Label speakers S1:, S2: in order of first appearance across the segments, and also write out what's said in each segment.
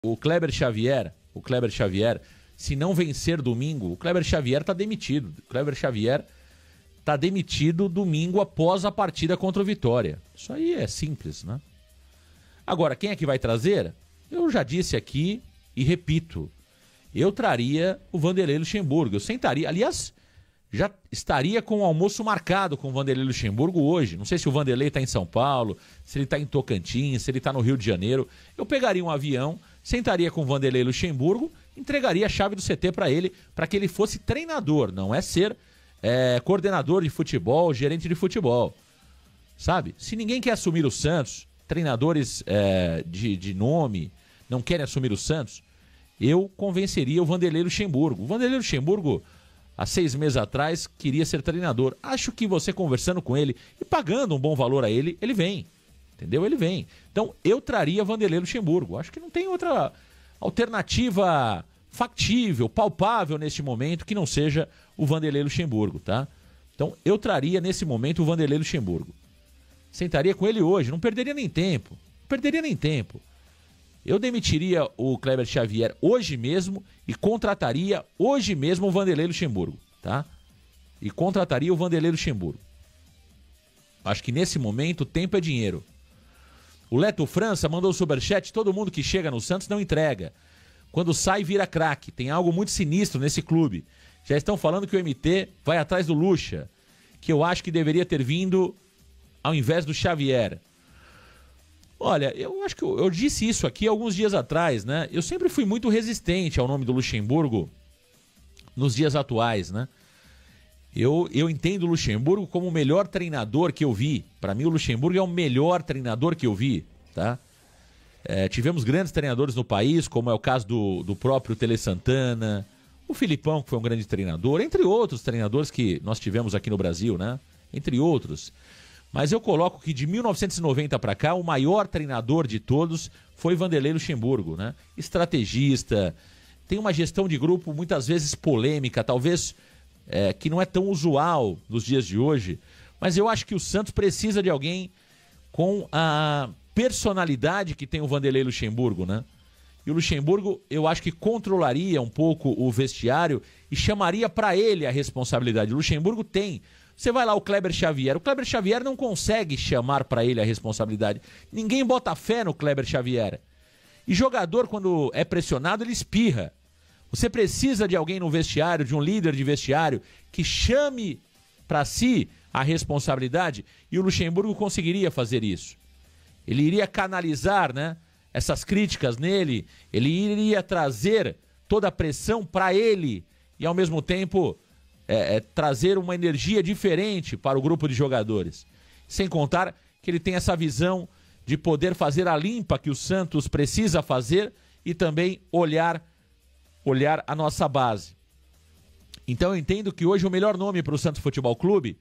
S1: o Kleber Xavier, se não vencer domingo, o Kleber Xavier tá demitido. O Kleber Xavier tá demitido domingo após a partida contra o Vitória. Isso aí é simples, né? Agora, quem é que vai trazer? Eu já disse aqui e repito, eu traria o Vanderlei Luxemburgo. Eu sentaria, aliás, já estaria com o almoço marcado com o Vanderlei Luxemburgo hoje. Não sei se o Vanderlei está em São Paulo, se ele está em Tocantins, se ele está no Rio de Janeiro. Eu pegaria um avião, sentaria com o Vanderlei Luxemburgo, entregaria a chave do CT para ele, para que ele fosse treinador, não é ser coordenador de futebol, gerente de futebol. Sabe? Se ninguém quer assumir o Santos, treinadores de nome não querem assumir o Santos, eu convenceria o Vanderlei Luxemburgo. O Vanderlei Luxemburgo, há 6 meses atrás, queria ser treinador. Acho que você conversando com ele e pagando um bom valor a ele, ele vem. Entendeu? Ele vem. Então, eu traria Vanderlei Luxemburgo. Acho que não tem outra alternativa factível, palpável neste momento que não seja o Vanderlei Luxemburgo, tá? Então, eu traria nesse momento o Vanderlei Luxemburgo. Sentaria com ele hoje, não perderia nem tempo. Não perderia nem tempo. Eu demitiria o Kleber Xavier hoje mesmo e contrataria hoje mesmo o Vanderlei Luxemburgo, tá? E contrataria o Vanderlei Luxemburgo. Acho que nesse momento o tempo é dinheiro. O Leto França mandou o superchat, todo mundo que chega no Santos não entrega. Quando sai vira craque, tem algo muito sinistro nesse clube. Já estão falando que o MT vai atrás do Lucha, que eu acho que deveria ter vindo ao invés do Xavier. Olha, eu acho que eu disse isso aqui alguns dias atrás, né? Eu sempre fui muito resistente ao nome do Luxemburgo nos dias atuais, né? Eu entendo o Luxemburgo como o melhor treinador que eu vi. Para mim, o Luxemburgo é o melhor treinador que eu vi, tá? Tivemos grandes treinadores no país, como é o caso do próprio Tele Santana, o Filipão, que foi um grande treinador, entre outros treinadores que nós tivemos aqui no Brasil, né? Entre outros. Mas eu coloco que de 1990 para cá, o maior treinador de todos foi Vanderlei Luxemburgo, né? Estrategista, tem uma gestão de grupo muitas vezes polêmica, talvez que não é tão usual nos dias de hoje, mas eu acho que o Santos precisa de alguém com a personalidade que tem o Vanderlei Luxemburgo, né? E o Luxemburgo, eu acho que controlaria um pouco o vestiário e chamaria para ele a responsabilidade. O Luxemburgo tem. Você vai lá, o Kleber Xavier. O Kleber Xavier não consegue chamar para ele a responsabilidade. Ninguém bota fé no Kleber Xavier. E jogador, quando é pressionado, ele espirra. Você precisa de alguém no vestiário, de um líder de vestiário, que chame para si a responsabilidade, e o Luxemburgo conseguiria fazer isso. Ele iria canalizar, né, essas críticas nele, ele iria trazer toda a pressão para ele e, ao mesmo tempo, trazer uma energia diferente para o grupo de jogadores. Sem contar que ele tem essa visão de poder fazer a limpa que o Santos precisa fazer e também olhar a nossa base. Então eu entendo que hoje o melhor nome para o Santos Futebol Clube,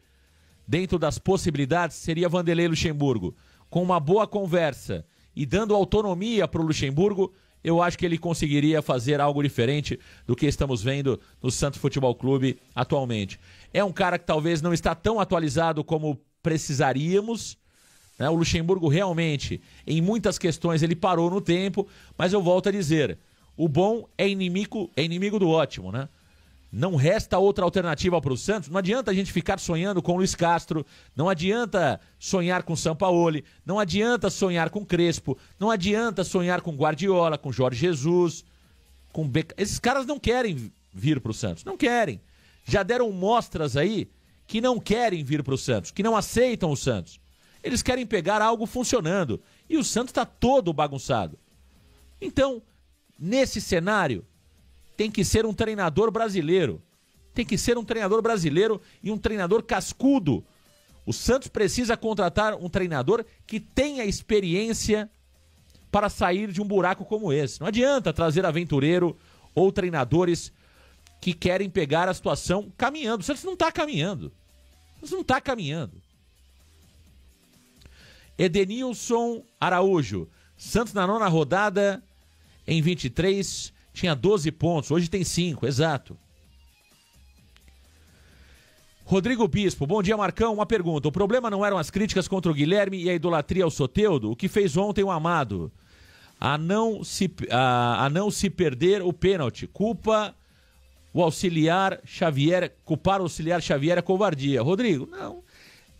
S1: dentro das possibilidades, seria Vanderlei Luxemburgo. Com uma boa conversa e dando autonomia para o Luxemburgo, eu acho que ele conseguiria fazer algo diferente do que estamos vendo no Santos Futebol Clube atualmente. É um cara que talvez não está tão atualizado como precisaríamos, né? O Luxemburgo realmente, em muitas questões, ele parou no tempo, mas eu volto a dizer, o bom é inimigo do ótimo, né? Não resta outra alternativa para o Santos. Não adianta a gente ficar sonhando com o Luiz Castro, não adianta sonhar com o Sampaoli, não adianta sonhar com o Crespo, não adianta sonhar com o Guardiola, com o Jorge Jesus, com o Beca. Esses caras não querem vir para o Santos, não querem. Já deram mostras aí que não querem vir para o Santos, que não aceitam o Santos. Eles querem pegar algo funcionando e o Santos está todo bagunçado. Então, nesse cenário, tem que ser um treinador brasileiro. Tem que ser um treinador brasileiro e um treinador cascudo. O Santos precisa contratar um treinador que tenha experiência para sair de um buraco como esse. Não adianta trazer aventureiro ou treinadores que querem pegar a situação caminhando. O Santos não está caminhando. O Santos não está caminhando. Edenilson Araújo. Santos na 9ª rodada, em 23, tinha 12 pontos. Hoje tem 5, exato. Rodrigo Bispo, bom dia, Marcão. Uma pergunta. O problema não eram as críticas contra o Guilherme e a idolatria ao Soteldo? O que fez ontem o Amado? a não se perder o pênalti. Culpar o auxiliar Xavier é covardia. Rodrigo, não.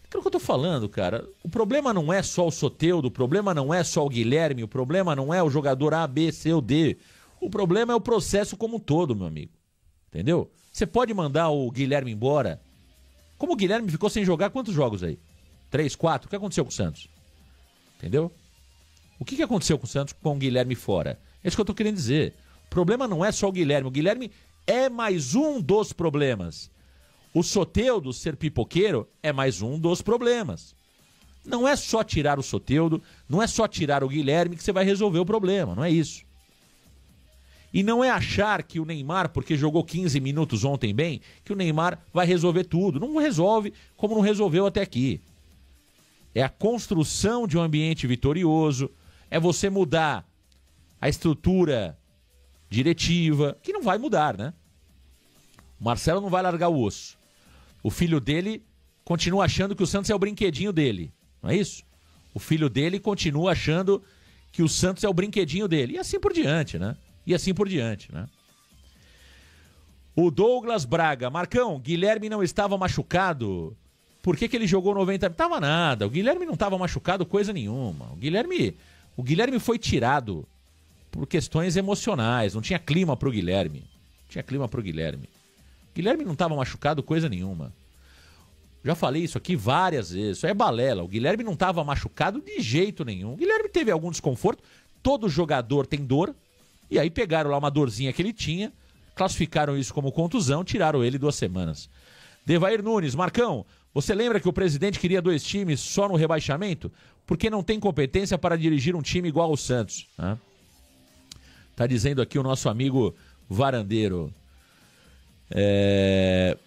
S1: Aquilo que eu tô falando, cara. O problema não é só o Soteldo, o problema não é só o Guilherme, o problema não é o jogador A, B, C ou D. O problema é o processo como um todo, meu amigo. Entendeu? Você pode mandar o Guilherme embora. Como o Guilherme ficou sem jogar, quantos jogos aí? 3, 4? O que aconteceu com o Santos? Entendeu? O que aconteceu com o Santos com o Guilherme fora? É isso que eu tô querendo dizer. O problema não é só o Guilherme. O Guilherme é mais um dos problemas. O Soteldo ser pipoqueiro é mais um dos problemas. Não é só tirar o Soteldo, não é só tirar o Guilherme que você vai resolver o problema. Não é isso. E não é achar que o Neymar, porque jogou 15 minutos ontem bem, que o Neymar vai resolver tudo. Não resolve como não resolveu até aqui. É a construção de um ambiente vitorioso, é você mudar a estrutura diretiva, que não vai mudar, né? O Marcelo não vai largar o osso. O filho dele continua achando que o Santos é o brinquedinho dele, não é isso? O filho dele continua achando que o Santos é o brinquedinho dele. E assim por diante, né? O Douglas Braga. Marcão, Guilherme não estava machucado. Por que ele jogou 90? Não estava nada. O Guilherme não estava machucado coisa nenhuma. O Guilherme foi tirado por questões emocionais. Não tinha clima pro Guilherme. Guilherme não estava machucado coisa nenhuma. Já falei isso aqui várias vezes. Isso é balela. O Guilherme não estava machucado de jeito nenhum. O Guilherme teve algum desconforto. Todo jogador tem dor. E aí pegaram lá uma dorzinha que ele tinha, classificaram isso como contusão, tiraram ele 2 semanas. Devair Nunes. Marcão, você lembra que o presidente queria 2 times só no rebaixamento? Porque não tem competência para dirigir um time igual ao Santos. Tá dizendo aqui o nosso amigo Varandeiro.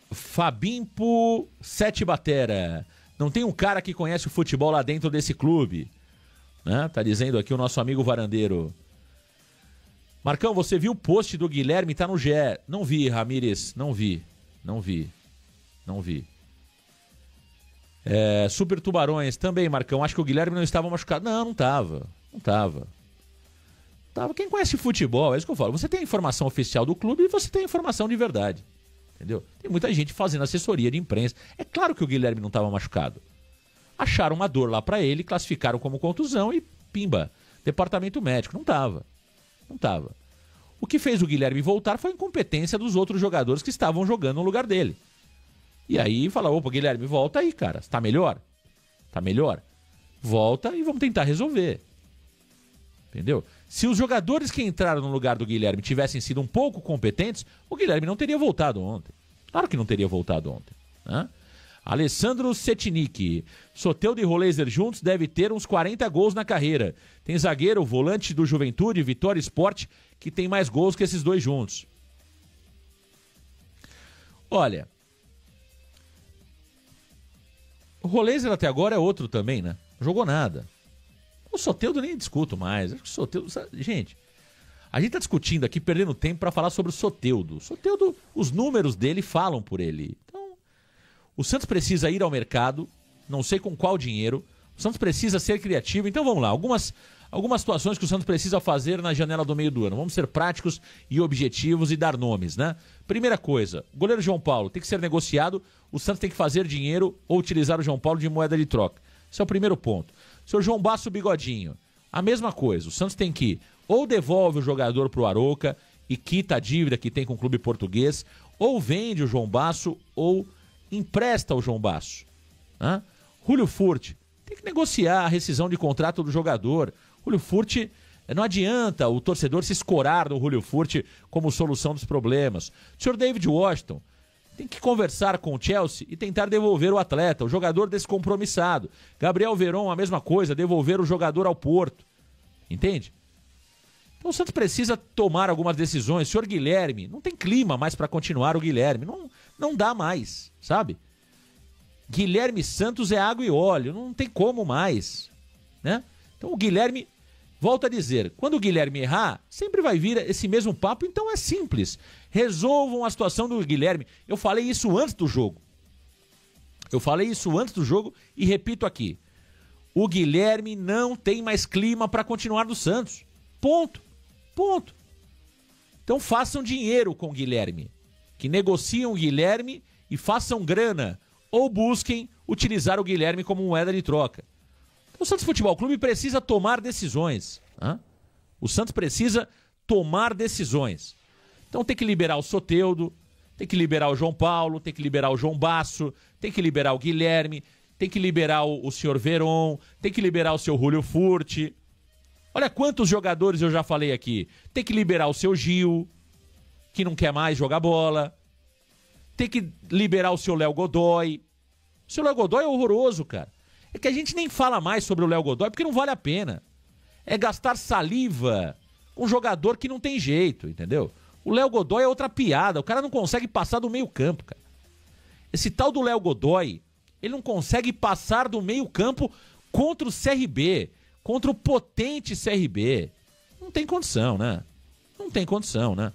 S1: Fabimpo Sete Batera. Não tem um cara que conhece o futebol lá dentro desse clube, né? Tá dizendo aqui o nosso amigo Varandeiro. Marcão, você viu o post do Guilherme? Tá no GE. Não vi, Ramírez. Não vi. Super Tubarões. Também, Marcão. Acho que o Guilherme não estava machucado. Não estava. Quem conhece futebol, é isso que eu falo. Você tem a informação oficial do clube e você tem a informação de verdade. Entendeu? Tem muita gente fazendo assessoria de imprensa. É claro que o Guilherme não estava machucado. Acharam uma dor lá pra ele, classificaram como contusão e pimba. Departamento médico. Não estava. O que fez o Guilherme voltar foi a incompetência dos outros jogadores que estavam jogando no lugar dele. E aí fala, opa, Guilherme, volta aí, cara. Tá melhor? Volta e vamos tentar resolver. Entendeu? Se os jogadores que entraram no lugar do Guilherme tivessem sido um pouco competentes, o Guilherme não teria voltado ontem. Claro que não teria voltado ontem, né? Alessandro Setinic. Soteldo e Roleiser juntos deve ter uns 40 gols na carreira. Tem zagueiro, volante do Juventude, Vitória Sport, que tem mais gols que esses 2 juntos. Olha, o Roleiser até agora é outro também, né? Não jogou nada. O Soteldo nem discuto mais. Acho que o Soteldo... Gente, a gente tá discutindo aqui, perdendo tempo para falar sobre o Soteldo. O Soteldo, os números dele falam por ele. Então, o Santos precisa ir ao mercado, não sei com qual dinheiro. O Santos precisa ser criativo. Então vamos lá, algumas situações que o Santos precisa fazer na janela do meio do ano. Vamos ser práticos e objetivos e dar nomes, né? Primeira coisa, o goleiro João Paulo tem que ser negociado. O Santos tem que fazer dinheiro ou utilizar o João Paulo de moeda de troca. Esse é o primeiro ponto. Seu João Basso Bigodinho, a mesma coisa. O Santos tem que ou devolve o jogador pro Arouca e quita a dívida que tem com o clube português, ou vende o João Basso ou empresta o João Basso. Julio Furt, tem que negociar a rescisão de contrato do jogador. Julio Furt, não adianta o torcedor se escorar no Julio Furt como solução dos problemas. O senhor David Washington tem que conversar com o Chelsea e tentar devolver o atleta, o jogador descompromissado. Gabriel Veron, a mesma coisa, devolver o jogador ao Porto. Entende? Então o Santos precisa tomar algumas decisões. O senhor Guilherme, não tem clima mais para continuar o Guilherme. Não dá mais, sabe? Guilherme Santos é água e óleo, não tem como mais, né? Então o Guilherme, volto a dizer, quando o Guilherme errar, sempre vai vir esse mesmo papo, então é simples. Resolvam a situação do Guilherme. Eu falei isso antes do jogo. E repito aqui. O Guilherme não tem mais clima para continuar no Santos. Ponto. Ponto. Então façam dinheiro com o Guilherme. Que negociem o Guilherme e façam grana. Ou busquem utilizar o Guilherme como moeda de troca. O Santos Futebol Clube precisa tomar decisões. Hein? O Santos precisa tomar decisões. Então tem que liberar o Soteldo, tem que liberar o João Paulo, tem que liberar o João Basso, tem que liberar o Guilherme, tem que liberar o senhor Veron, tem que liberar o seu Julio Furti. Olha quantos jogadores eu já falei aqui. Tem que liberar o seu Gil, que não quer mais jogar bola. Tem que liberar o seu Léo Godoy. O seu Léo Godoy é horroroso, cara. É que a gente nem fala mais sobre o Léo Godoy porque não vale a pena. É gastar saliva com um jogador que não tem jeito, entendeu? O Léo Godoy é outra piada. O cara não consegue passar do meio campo, cara. Esse tal do Léo Godoy, ele não consegue passar do meio campo contra o CRB, contra o potente CRB. Não tem condição, né? Não tem condição, né?